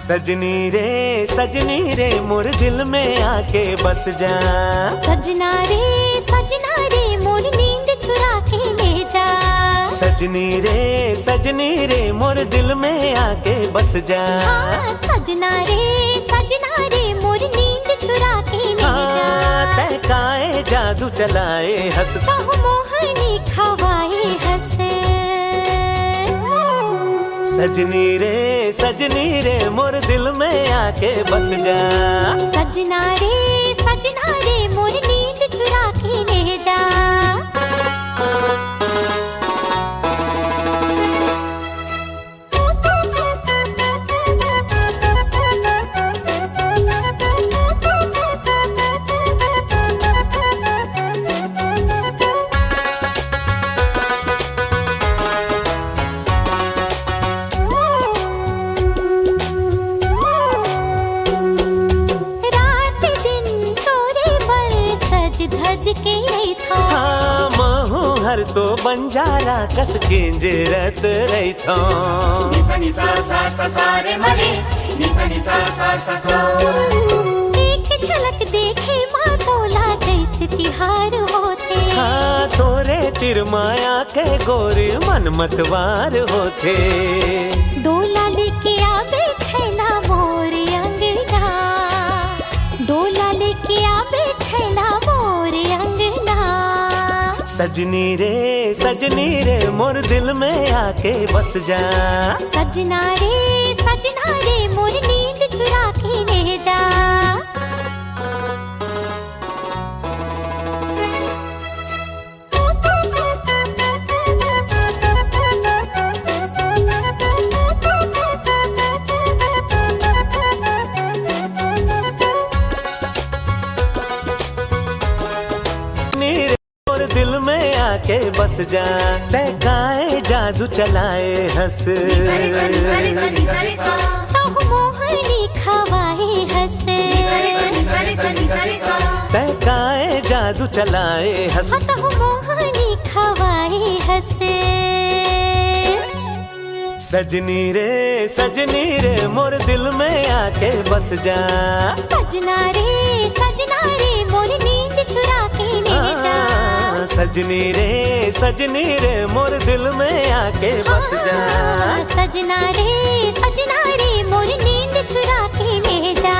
सजनी रे मोर दिल में आके बस जा। सजना रे मोर नींद चुरा के ले जा। सजनी रे मोर दिल में आके बस जा। हाँ, सजना रे मोर नींद चुरा के ले जा। तहकाए जादू चलाए हंसता हूँ मोहनी खवाए हंसे। सजनी रे मोर दिल में आके बस जा। सजना रे मोर नींद चुरा के ले जा। धज के रही था। हाँ, महू हर तो बंजारा कस किंजरत रही था। एक झलक देखे माँ तोला जैसे तिहार होते। हाँ, तोरे तिर माया के गोरे मन मतवार होते। डोला लेके आवे छैला मोर अंगना। डोला लेके आवे छैला मोर अंगना। सजनी रे मोर दिल में आके बस जा। सजना रे मोर नींद चुरा के ले जा। दिल में आके बस जा। तहकाए जादू चलाए हंस। मोहनी खवाए हंसे। तहकाए जादू चलाए हंस। मोहनी खवाए हंसे। सजनी रे मोर दिल में आके बस जा। सजना रे मोर नींद चुरा के ले जा। सजनी रे मोर दिल में आके बस जा। सजना रे मोर नींद चुरा के ले जा।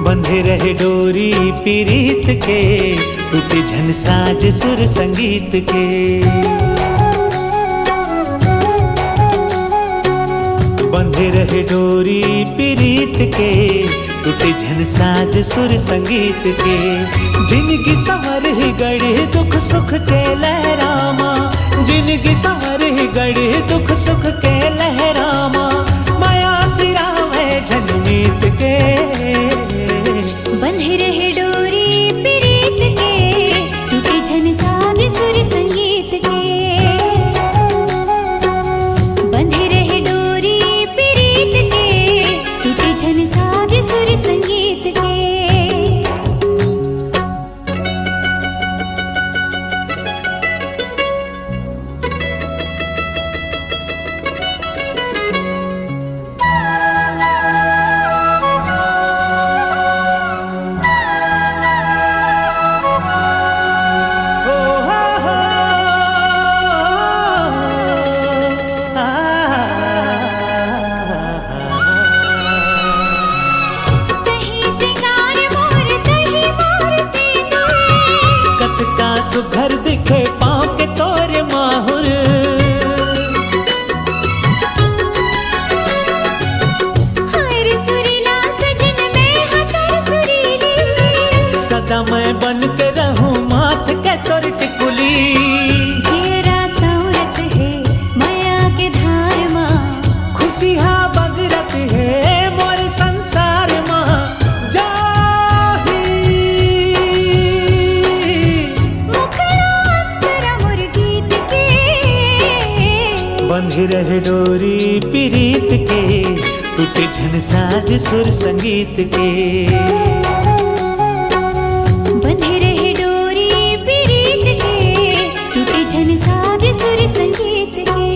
बंधे रहे डोरी पीरीत के, टूटे झन साज सुर संगीत के। बंधे रहे डोरी पीरीत के, टूटे झन साज सुर संगीत के। जिनकी संवर ही गढ़े दुख सुख के लहरामा। जिनकी संवर ही गढ़े दुख सुख के लहरामा। माया सिरा में झनमीत के। बंधे रहे डोरी पीरीत के, टूटे झन साज सुर संगीत के। बंधे रहे डोरी पीरीत के, टूटे झन साज सुर संगीत के। सुघर दिखे पाँव के तोरे माहुर। हाय रे सुरीला सजन में हतर सुरीली, सदा मैं बन के रहूं माथ के तोर टिकुली। जेरा तौरत है माया के धार माँ, खुशी हा बगरत है मोर संसार माँ। जाही मुखड़ा अंतरा मोर गीत के, बंधी रहे डोरी प्रीत के, टूटे झन साज सुर संगीत के। बंधे रहे डोरी प्रीत के, टूटे झन साज सुर संगीत के।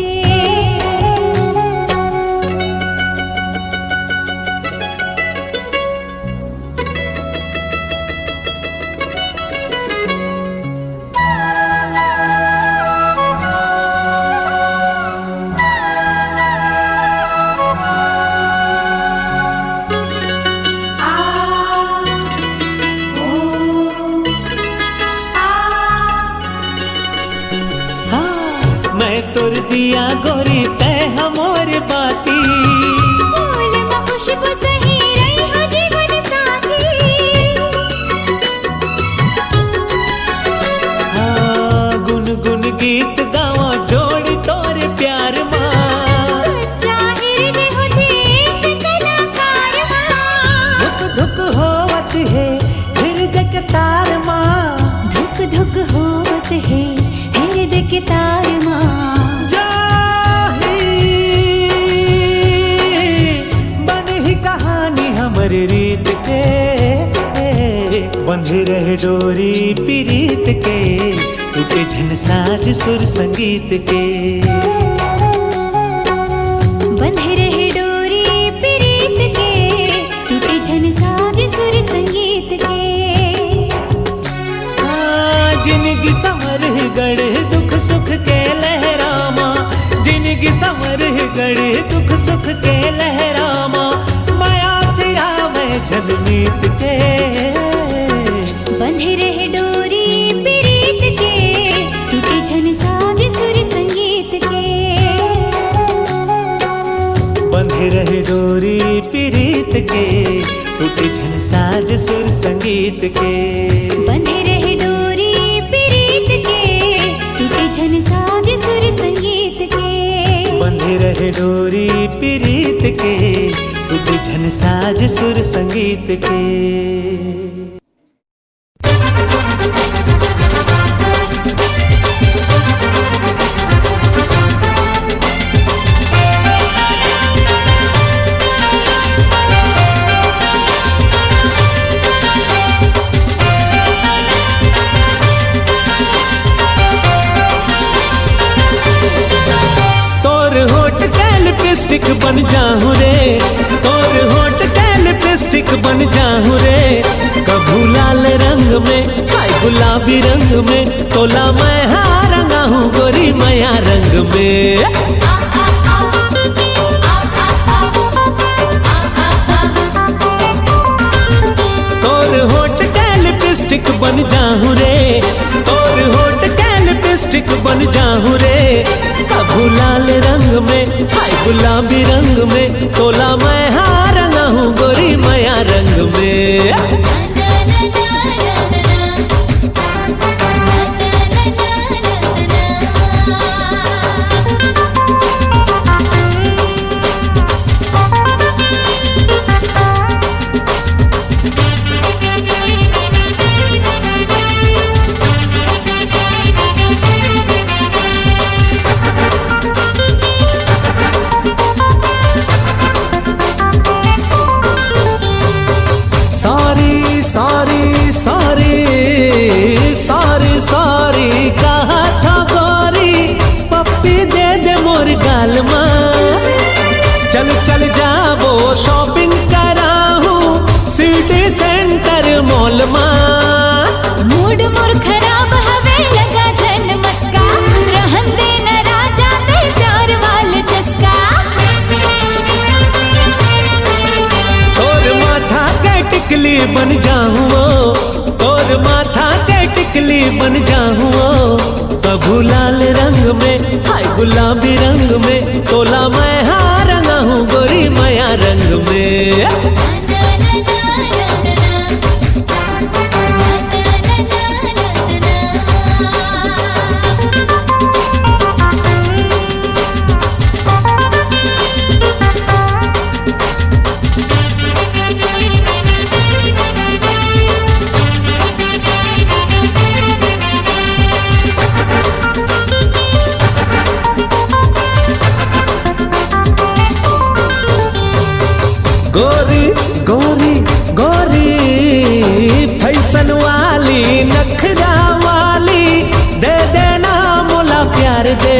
मैं तोर दिया गोरी तै हमोर बाती। फूल में खुशबू सही रही हो जीवन साथी, गुन गुन गीत गावा जोड़ी तोर प्यार माँ। सच्चा हृदय होते एक कलाकार माँ, धुक धुक होवत है हृदय के तार माँ। धुक धुक होवत है हृदय के तार माँ। जाही बन ही कहानी हमर रीत के, बंधे रहे डोरी प्रीत के, टूटे झन साज सुर संगीत के। बंधे रहे डोरी प्रीत के, टूटे झन साज सुर संगीत के। जिंदगी संवर गढ़े दुख सुख के लहरामा। जिंदगी संवर गढ़े दुख सुख के लहरामा। माया सिरा में झलमीत के, बंधे रहे डोरी प्रीत के, टूटे झन साज सुर संगीत के। बंधे रहे डोरी प्रीत के, टूटे झन साज सुर संगीत के। बंधे रहे डोरी प्रीत के, टूटे झन साज सुर संगीत के। बंधे रहे डोरी प्रीत के, टूटे झन साज सुर संगीत के। लिपस्टिक बन जाऊं रे, तोर होठ के लिपस्टिक बन जाऊं रे। कभू लाल रंग में हाय गुलाबी रंग में, तोला मैं हाँ रंगा हूँ गोरी माया रंग में। तोर होठ के लिपस्टिक बन जाऊं रे, तोर होठ के लिपस्टिक बन जाऊं रे। कभू लाल रंग में हाय गुलाबी रंग में, तोला मैं हाँ रंगा हूँ गोरी माया रंग में। सॉरी कहा था गोरी, पप्पी दे दे मोर गाल माँ। चल चल जाबो शॉपिंग कराहूँ सिटी सेंटर मॉल माँ। मूड मोर खराब हवे लगा झन मस्का, रहन देना राजा दे प्यार वाल चस्का। तोर माथा के टिकली बन जाऊँ, तोर माथा के टिकली बन जाऊं कभू लाल रंग में, हाय गुलाबी रंग में, तोला मैं हाँ रंगा हूँ गोरी माया रंग में। गोरी गोरी गोरी फैशन वाली नखरा वाली, दे देना मोला प्यार दे,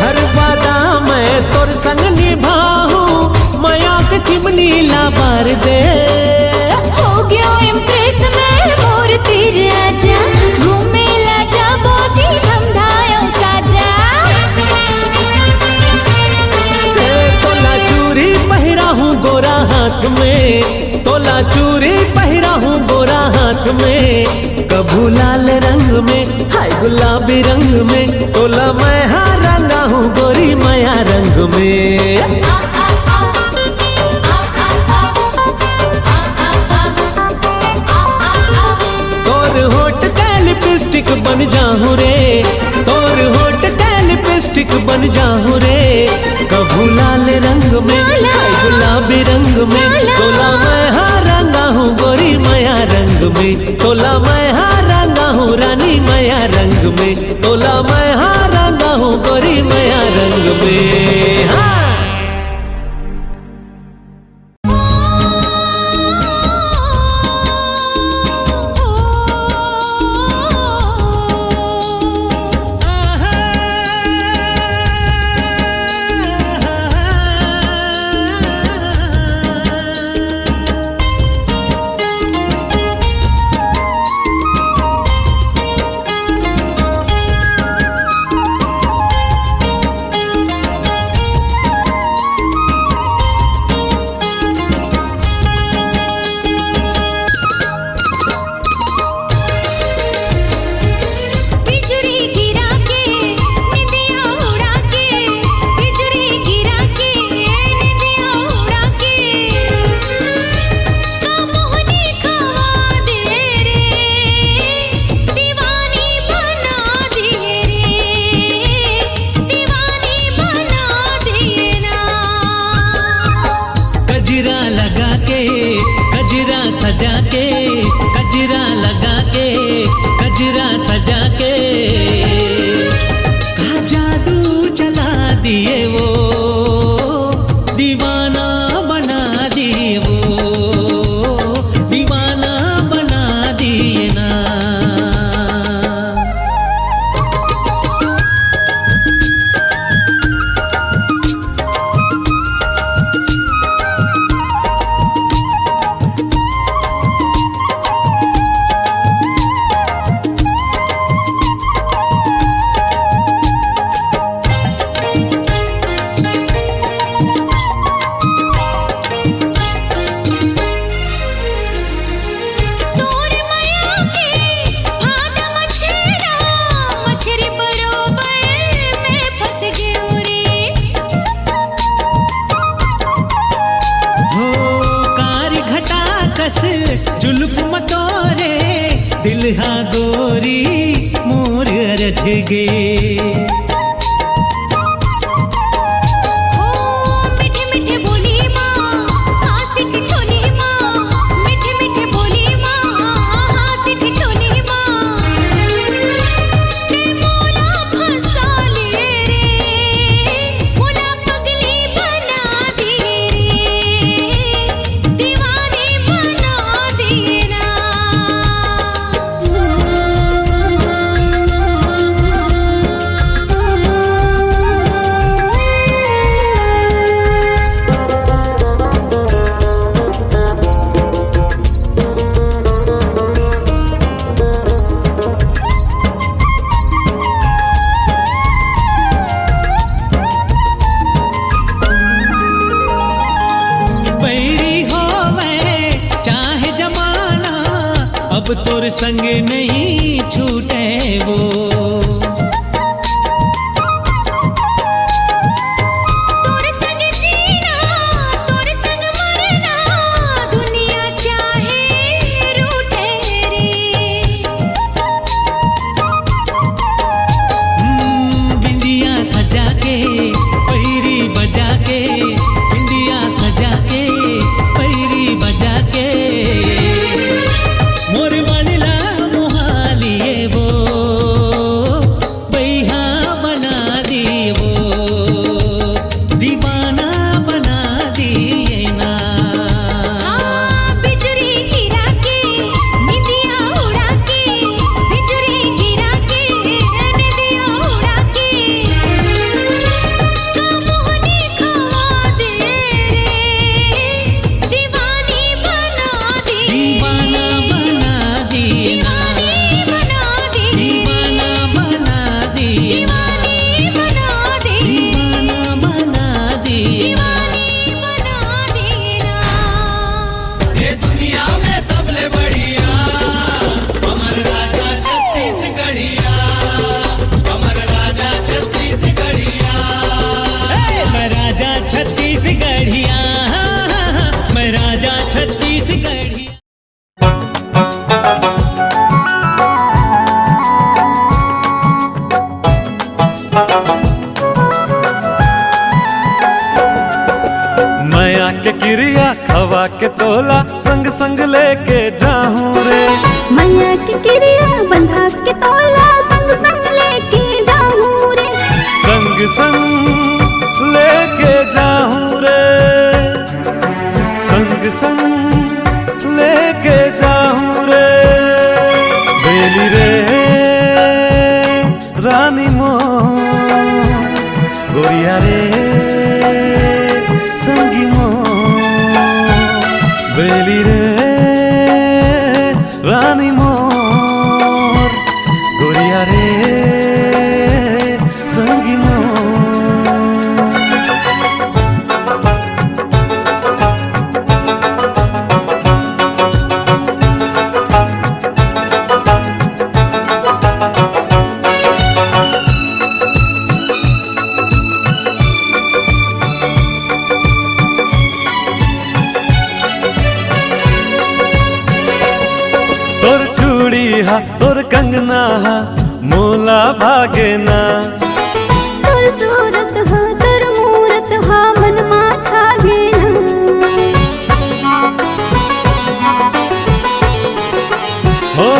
हर वादा मैं तोर संग निभाऊं, माया के चिमनी ला बार दे। हो गयो इम्प्रेस में मोर तीर आजा, घूमे ला जा बोजी धमधायो साजा। तोला चूरी पहिरा हूँ गोरा हाथ में, तोला चूरी पहिरा हूँ गोरा हाथ में, कभू लाल रंग में, हाय गुलाबी रंग में, तोला मैं हाँ रंगा हूँ गोरी माया रंग में। तोर होठ का लिपस्टिक बन जाऊं रे, तोर होठ का लिपस्टिक बन जाऊं रे, कभू लाल रंग में, हाय गुलाबी रंग में, तोला मैं हाँ रंगा हूँ गोरी माया रंग में, तोला मैं हाँ रंगा हूँ रानी माया रंग में, तोला मैं हाँ रंगा हूँ गोरी माया रंग में। हाँ अब तोर संग नहीं छूटे वो। तोर संग जीना तोर संग मरना दुनिया चाहे रूठे रे। बिंदिया सजा के पैरी बजा के, बिंदिया सजा के पैरी बजा के, मोर मानिला मोहालिए वो बैहा बना दिए वो, दीवाना बना दिए ना। बिजुरी गिरा के निंदिया उड़ा के, बिजुरी गिरा के निंदिया उड़ा के, मोहनी खवा दे रे, दीवानी बना दे, दीवाना बना दिए ना, दीवानी बना दे, दीवाना बना दिए, दीवानी बना दे, दीवाना बना दिए। दीवानी बना देना। ये दुनिया में सबले बढ़िया अमर राजा छत्तीसगढ़िया, अमर राजा छत्तीसगढ़िया। मैं राजा छत्तीसगढ़िया, मैं राजा छत्तीसगढ़िया। मैं आके क्रिया खवा के तोला संग संग लेके जाऊं रे। मैया की क्रिया बंधा के तोला संग संग लेके जाऊं रे। संग संग लेके जाऊं रे, संग संग लेके जाऊं रे। बेली रे रानी मो गोरिया रे संगी मो, बेली रे रानी मोर गोरिया रे संगी मोर। तोर चूड़ी हा तोर कंगना हा मोला भागे ना। तोर सूरत हा तोर मूरत हा मन मा छागे ना। हो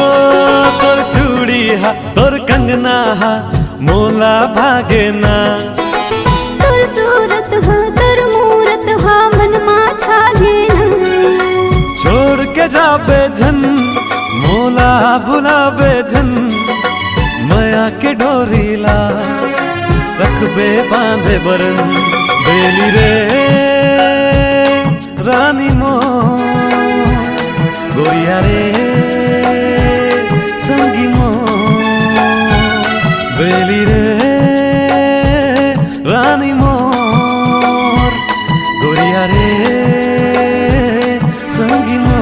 तोर चूड़ी हा तोर कंगना हा मोला भागे ना। तोर सूरत हा तोर मूरत हा मन मा छागे ना। छोड़ के जाबे झन मोला भुलाबे झन, माया के डोरीला रखबे बांधे बरन। बेली रे रानी मो गोरिया रे संगी मो, बेली रे रानी मोर गोरिया रे संगी मोर।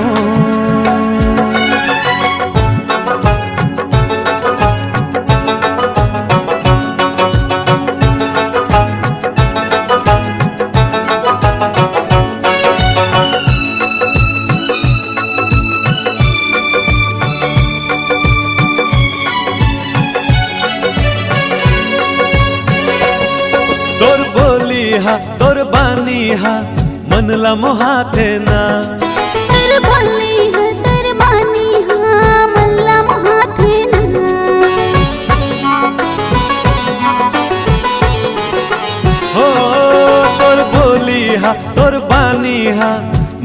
तोर बोली हा तोर बानी हा मनला मोहाते ना। तोर बोली हा तोर बानी हा मल्ला मोहाथे ना। हो तोर बोली हा तोर बानी हा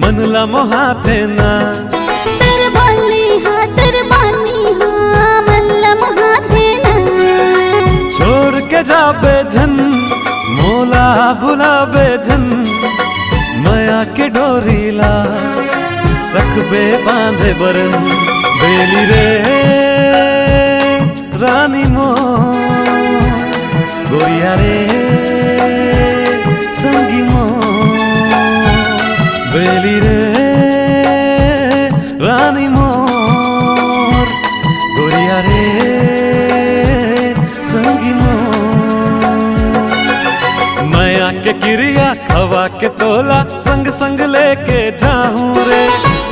मनला मोहाते ना। तोर बोली हा तोर बानी हा मल्ला मोहाथे ना। छोड़ के जाबे झन मोला भुलाबे झन, माया के डोरीला रखबे बांधे बरन। बेली रे रानी मो गोरिया रे संगी मो, बेली रे रानी मो के तोला संग संग लेके जाऊं रे।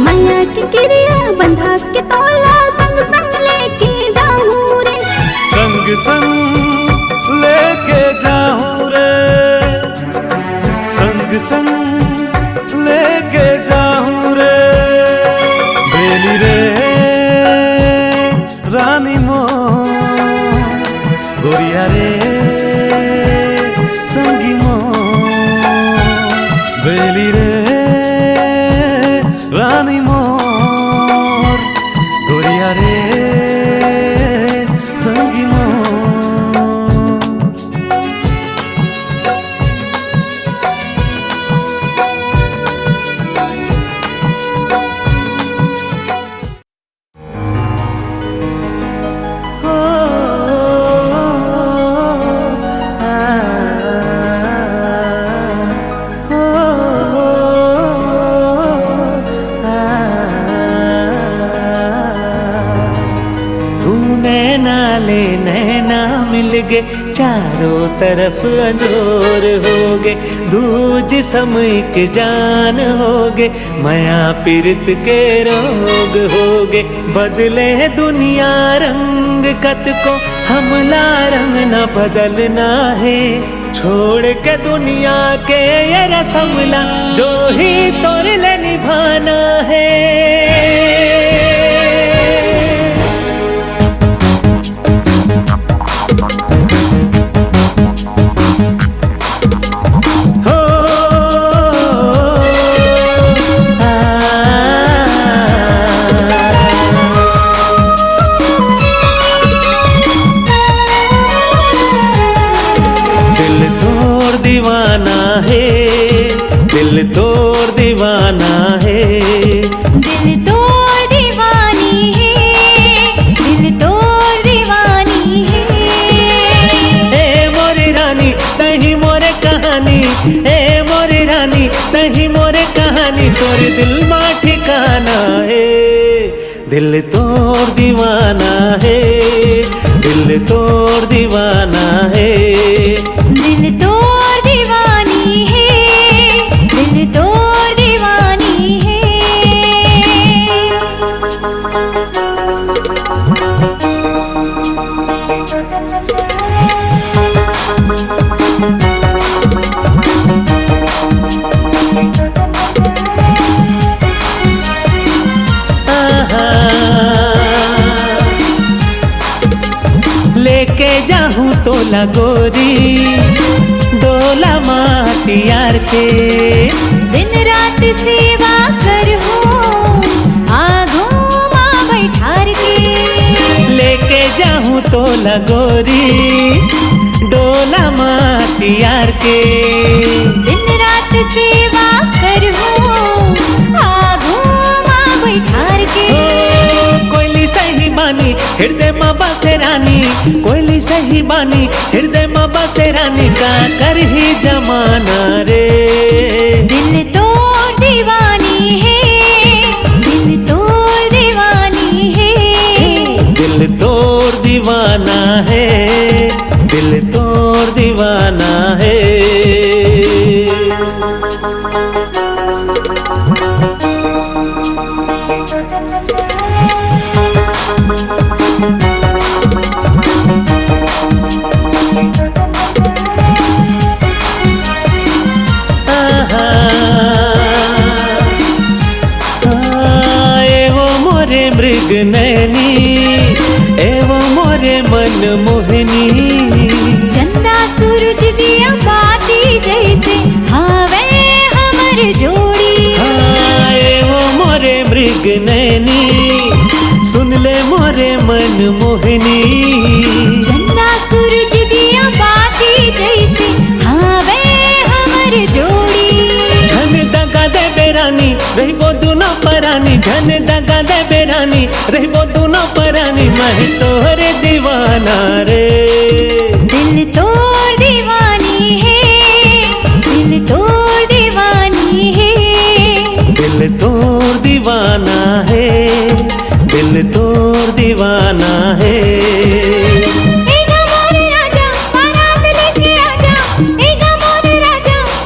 मैया की क्रिया बंधा के तोला संग संग लेके जाऊं रे। संग संग लेके जाऊं रे, संग संग लेके जाऊं रे। बेली रे रानी मोर, गोरिया रे संगी मोर। बेली रे रानी मोर, गोरिया रे संगी मोर। नैना मिल गे चारों तरफ अंजोर हो गे। दूज समय के जान हो गे, माया पीरत के रोग हो गे। बदले दुनिया रंग कत को हमला रंग न बदलना है। छोड़ के दुनिया के ये रसमला जो ही तोर ले निभाना है। दिल तोर दीवाना है, दिल तोर दीवानी है, दिल तोर दीवानी है। ए मोरी रानी तही मोरे कहानी, ए मोरी रानी तही मोरे कहानी। तोर दिल मा ठिकाना है, दिल तोर दीवाना है, दिल तोर दीवाना है। दिल तोर दीवानी है, दिल तोर दीवानी है। लेके जाऊं तो लगोरी डोला मातियार के। दिन रात सेवा कर हो आगों माँ बैठार के। लेके जाऊं तो लगोरी डोला मातियार के। दिन रात सेवा कर हो आगों माँ बैठार के। कोयली सही बानी हृदय माँ बसे रानी, कोयली सही बानी हृदय माँ बसे रानी। का कर ही जमाना रे, दिल तोर दीवानी है, दिल तोर दीवानी है। दिल तोर दीवाना है, दिल तोर दीवाना है। मृग नैनी एवं मोरे मन मोहनी। चंदा सूरज दिया बाती जैसे हावे हमर जोड़ी। एवं मोरे मृग नैनी सुन ले मोरे मन मोहनी। चंदा सूरज दिया बाती जैसे हावे हमर जोड़ी। झन दगा दे बेरानी रहिबो दुनो परानी। झन दगा दे बेरानी रहिबो दुनो परानी। मैं तोहरे दीवाना रे, दिल तोर दीवानी है, दिल तोर दीवानी है। दिल तोर दीवाना है, दिल तोर दीवाना है। राजा बारात लेके आजा,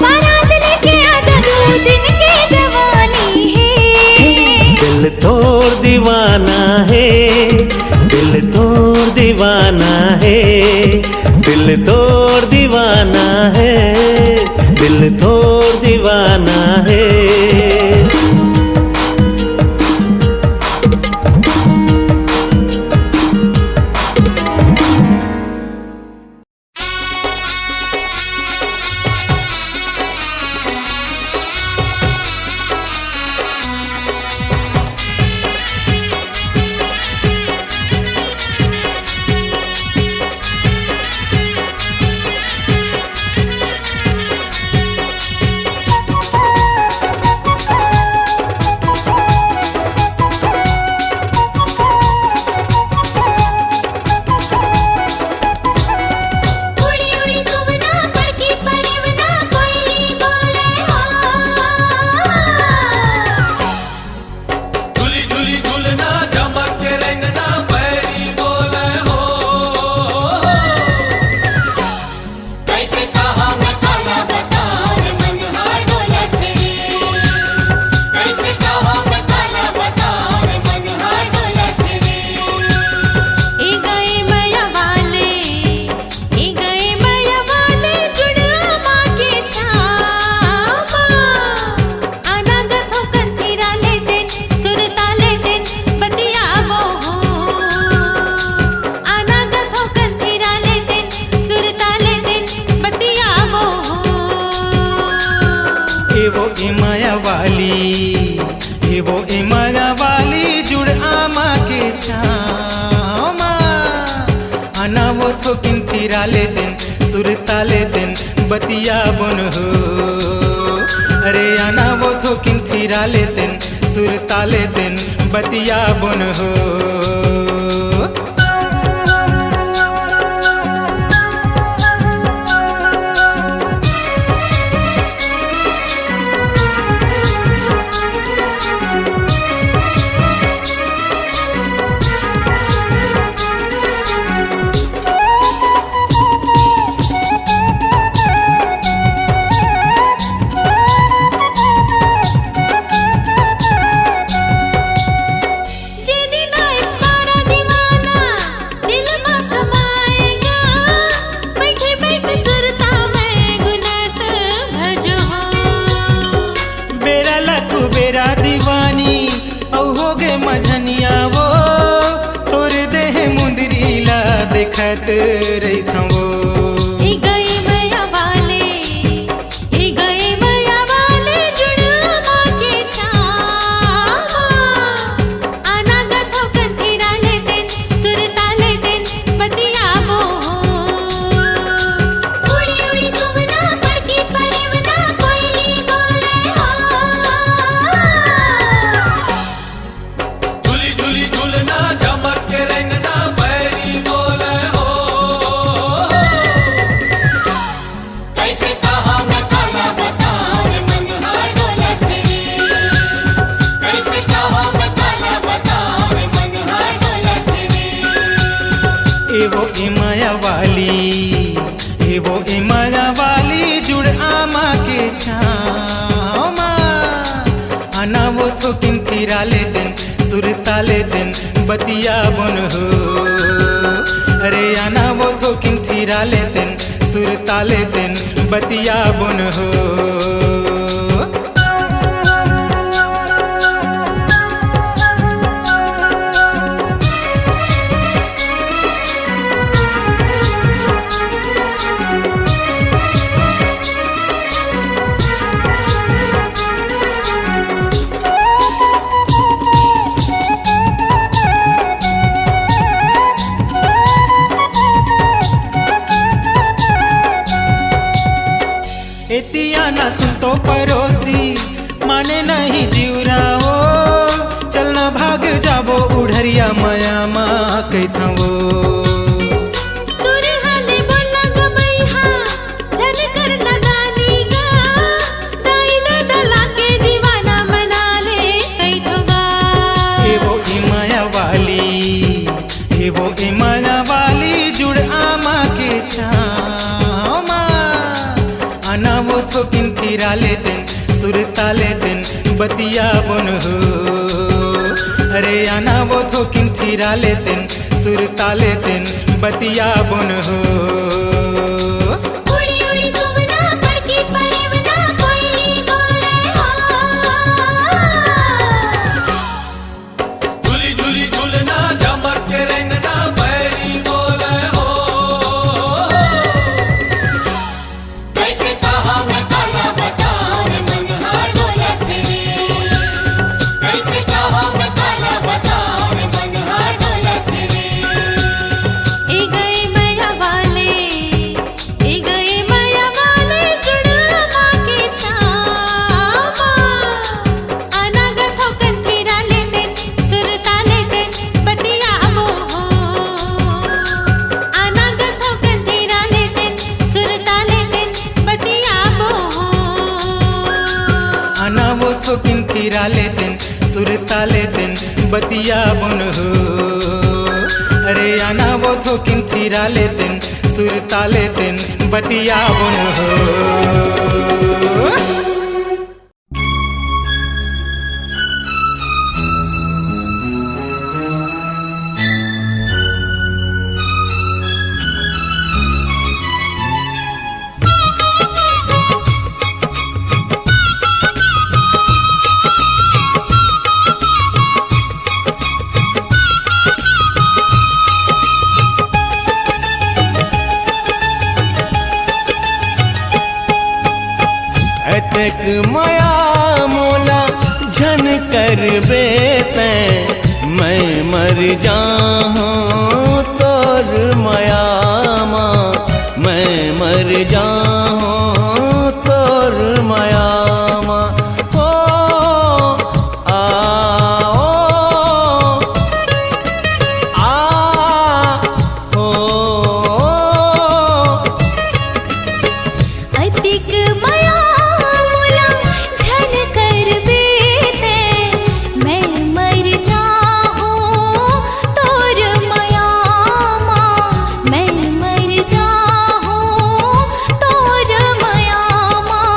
बारात लेके दीवाना है, दिल तोड़ दीवाना है, दिल तोड़ दीवाना है। फिराले दिन सुरताले दिन बतिया बुन हो, अरे आना वो थो किन फिराले दिन सुरताले दिन बतिया बुन हो। देखत रही था वो ही गई मैया वाले, ही गई मैया वाले जुड़वा के छावा। आना गथो कंठीरा ले दिन सुरता ले दिन बतिया वो। उड़ी उड़ी सुवना पड़की परवना कोयली बोले हो। झूली झूली झूलना चमक के रेंगना बैरी बोले। एवो ए माया वाली जुड़ आमा के छामा। आना वो थो किन फिराले दिन सुरताले दिन बतिया बुन हो, अरे आना वो थो किन फिराले दिन सुरताले दिन बतिया बुन हो। एतिया ना सुन तो परोसी माने नहीं जीवराओ, चलना भाग जाबो उड़रिया माया माँ कहता वो। माया वाली जुड़ आमा के छामा। आना वो थो किन फिराले दिन सुरताले दिन बतिया बुन हो, अरे आना वो थो किन फिराले दिन सुर ताले दिन बतिया बुन हो उड़ी उड़ी सुवना पड़की परेवना कोई नहीं बोले हो झूली झूली झूलना चमक के रेंगना बैरी बोले हो कैसे कहा मैं काला बदान मन हा डोलत रे कैसे कहा मैं काला बदान मन हा डोलत रे ए गए मैया वाले जुड़ा माँ के छावा अनागत हो कंठीरा ले दिन सुर ताले दिन बतिया वो हो अनागत हो कंठीरा ले दिन सुर ताले दिन बतिया वो हो आना वो थो किंतीरा ले दिन सुर ताले दिन बतिया बुन हो अरे आना वो थो किंतीरा ले दिन सुर ताले दिन बतिया बुन हो अतक माया मोला झन कर बेते मैं मर जाऊं तोर माया माँ मैं मर जाऊं तोर माया माँ हो आओ हो अतिक माया मोला झन कर बेते मैं मर जाऊं तोर माया माँ मैं मर जाऊं तोर माया माँ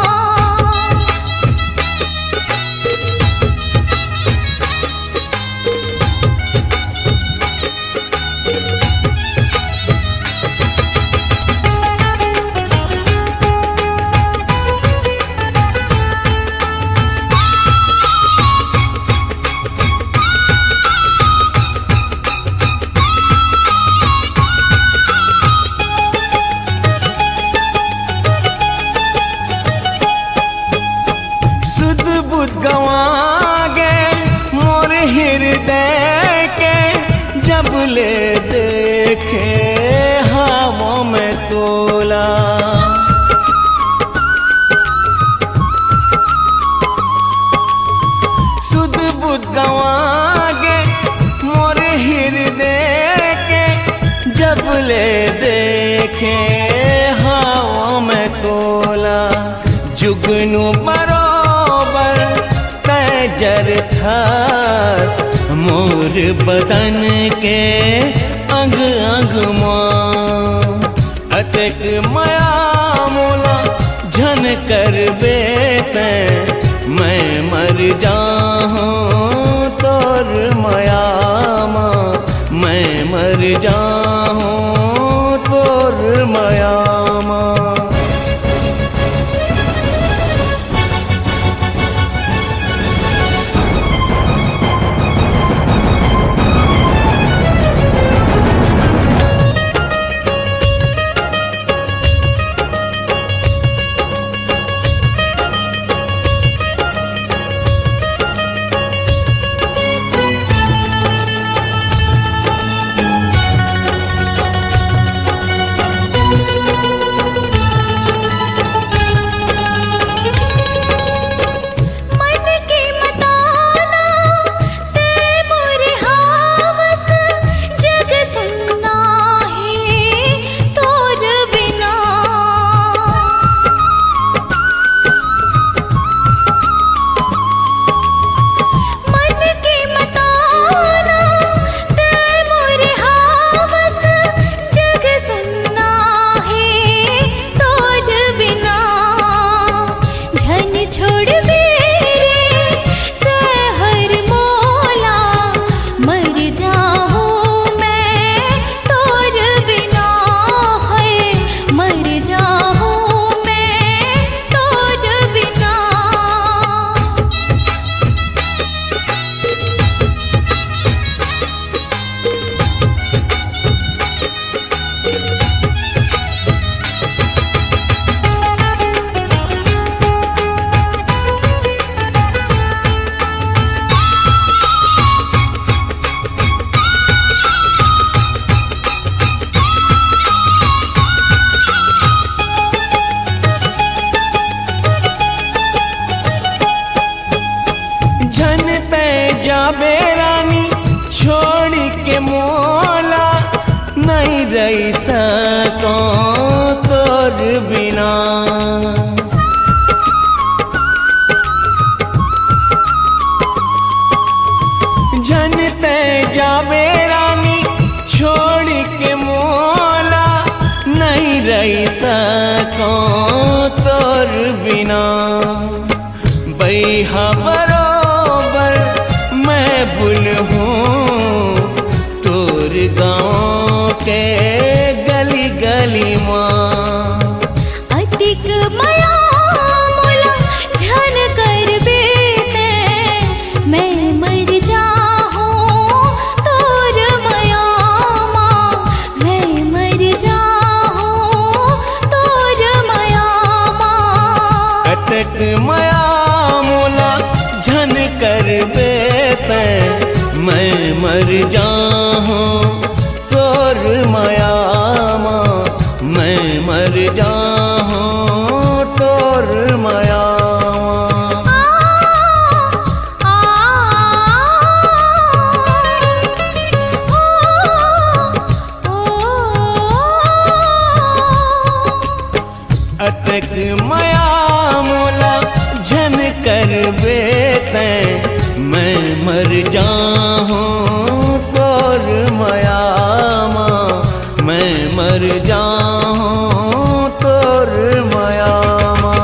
सुध बुध गवा गए मोर हृदय के जब ले देखे हवों में तोला सुध बुध गवा गए मोर हृदय के जब ले देखे हवों में तोला जुगनू बरोबर तैजर थास मोर बदन के अंग अंग माँ अतक माया मोला झन कर बेते मैं मर जाऊं तोर माया माँ मैं मर जाऊं तोर माया माँ जाबे रानी छोड़ के मोला नहीं रही सको तोर बिना। जनते जाबे रानी छोड़ के मोला नहीं रही सको तोर बिना। बैहा बरोबर मैं बुल हूँ तोर गाँव के गली गली माँ। अतिक माया मोला झन कर बेते मैं मर जाहूँ तोर माया माँ। मैं मर जाहूँ तोर माया माँ। अतक माया मोला झन कर बेते मैं मर जाहूँ तोर माया माँ। मैं मर जाहूँ तोर माया माँ। अतक माया मोला झन कर बेते मैं मर जाहूँ तोर माया माँ। मैं मर जाहूँ तोर माया माँ।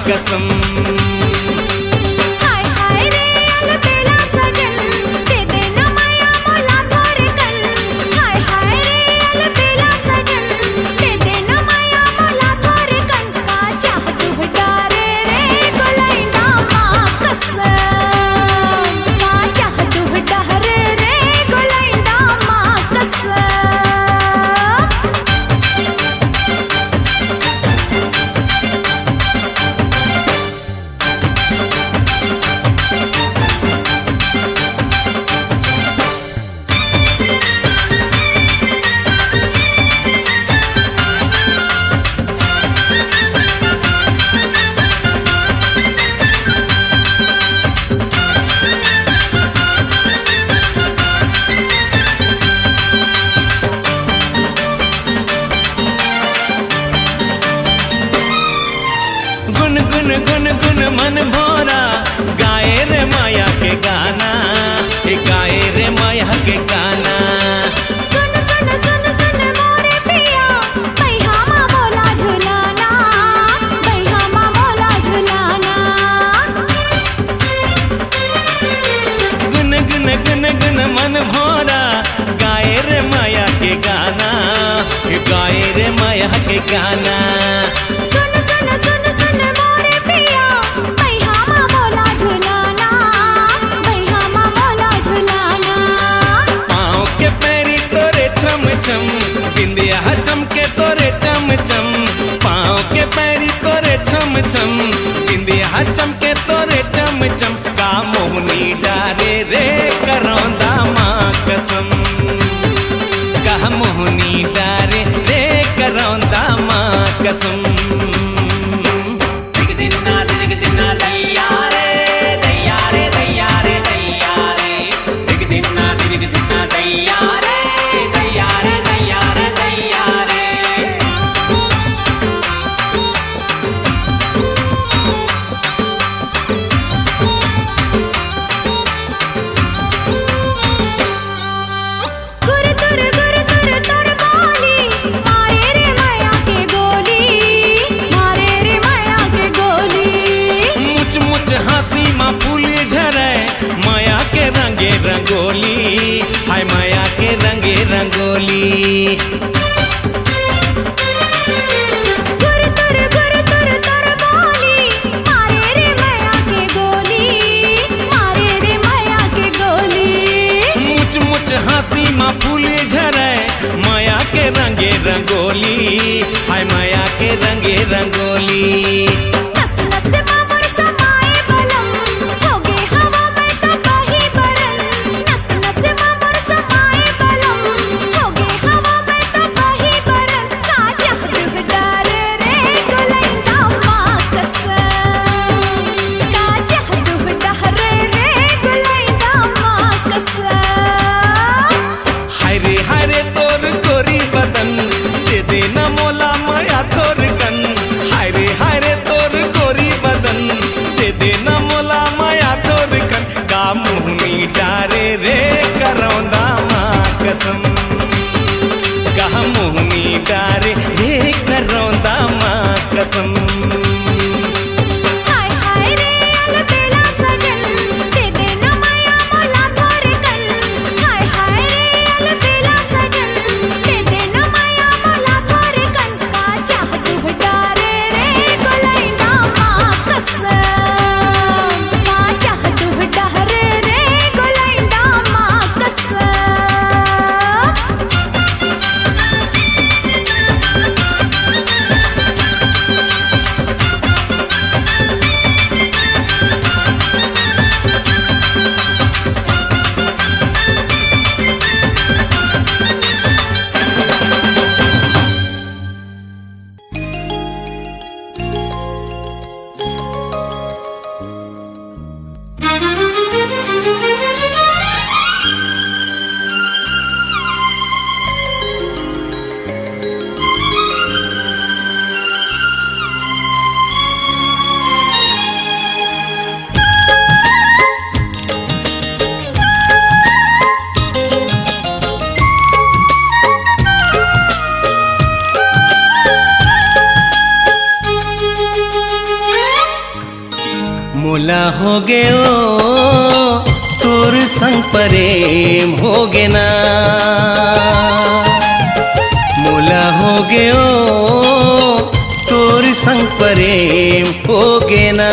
कसम। हाय हाय रे अलबेला सजन दे देना माया मोला थोर कन। हाय हाय रे अलबेला सजन दे देना माया मोला थोर कन। का चाह तू डारे रे गोलैंदा माँ कसम। का चाह तू डारे रे गोलैंदा माँ कसम। गुन गुन गुन गुन मन भोरा गाए रे माया के गाना, हे गाए रे माया के गाना। सुन सुन सुन सुन मोरे पिया भैया माँ बोला झुलाना, भैया माँ बोला झुलाना। गुन गुन गुन गुन मन भोरा गाए रे माया के गाना, हे गाए रे माया के गाना। सुन सुन सुन सुन मोरे पिया भैया माँ बोला झुलाना, भैया माँ बोला झुलाना। पाँव के पैरी तोरे छम छम, बिंदिया चमके तोरे चम चम। पाँव के पैरी तोरे छम छम, बिंदिया चमके तोरे चम चम। का मोहनी डारे रे करौंदा माँ कसम, का मोहनी डारे रे करौंदा माँ कसम। गुर तुर तुर बोली मारे रे माया के गोली, मारे रे माया के गोली। मुच मुच हंसी माँ फूल झरे माया के रंगे रंगोली, हाय माया के रंगे रंगोली। गुर तुर बोली मारे रे माया के गोली, मारे रे माया के गोली। मुच मुच हंसी माँ फूल झरे माया के रंगे रंगोली, हाय माया के रंगे रंगोली। नस नस मामर समाए बलम, होगे हवा में तो बही बरन। नस नस मामर समाए बलम, होगे हवा में तो बही बरन। काजा दुह डारे रे गुलैंदा माँ कसम, काजा दुह डारे रे गुलैंदा माँ कसम। हाय रे तोर गोरी बदन, दे देना मोला माया थोर कन। हाय रे तोर गोरी बदन, दे देना मोला माया थोर कन। का मुहनी डारे रे करौंदा माँ कसम, का मुहनी डारे रे करौंदा माँ कसम। हाय हाय रे अलबेला सजन, दे देना माया मोला थोर कन। हाय हाय रे अलबेला सजन, दे देना माया मोला थोर कन। काजा दुह डारे रे गुलैंदा माँ कसम, काजा दुह डारे रे गुलैंदा माँ कसम। मोला हो गयो तोर संग प्रेम हो गे ना, मोला हो गयो तोर संग प्रेम हो गे ना।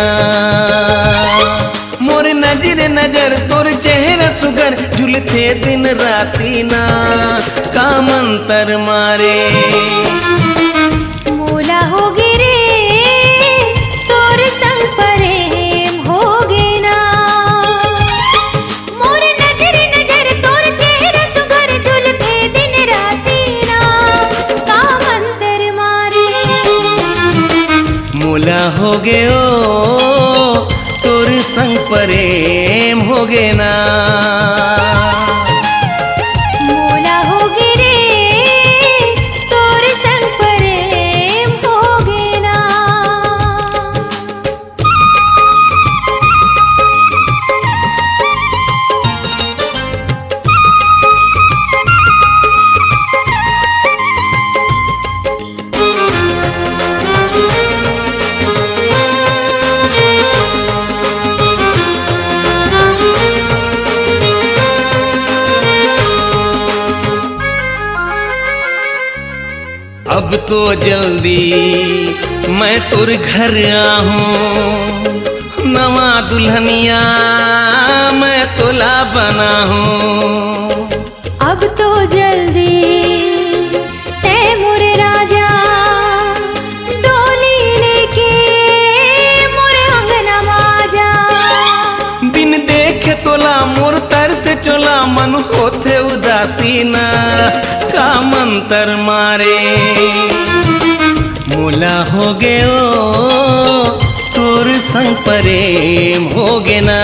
मोर नजर नजर तोर चेहरा सुगर, झुलते दिन राती ना का मंतर मारे। मोला होगे रे तोर संग प्रेम होगे ना। मोर नजर नजर तोर चेहरा सुगर, झुलते दिन राती ना का मंतर मारे। मोला हो गयो तोर संग प्रेम हो गे ना। मोला होगे रे तोर संग प्रेम होगे ना। अब तो जल्दी मैं तुर घर आहूं, नवा दुल्हनिया मैं तोला बना हूँ। अब तो जल्दी ते मोरे राजा डोली लेके मोरे अंगना माजा। बिन देखे तोला मोर तर से चोला मन होते उदासी ना का मंतर मारे मोला हो गयो तोर संग प्रेम हो गे ना।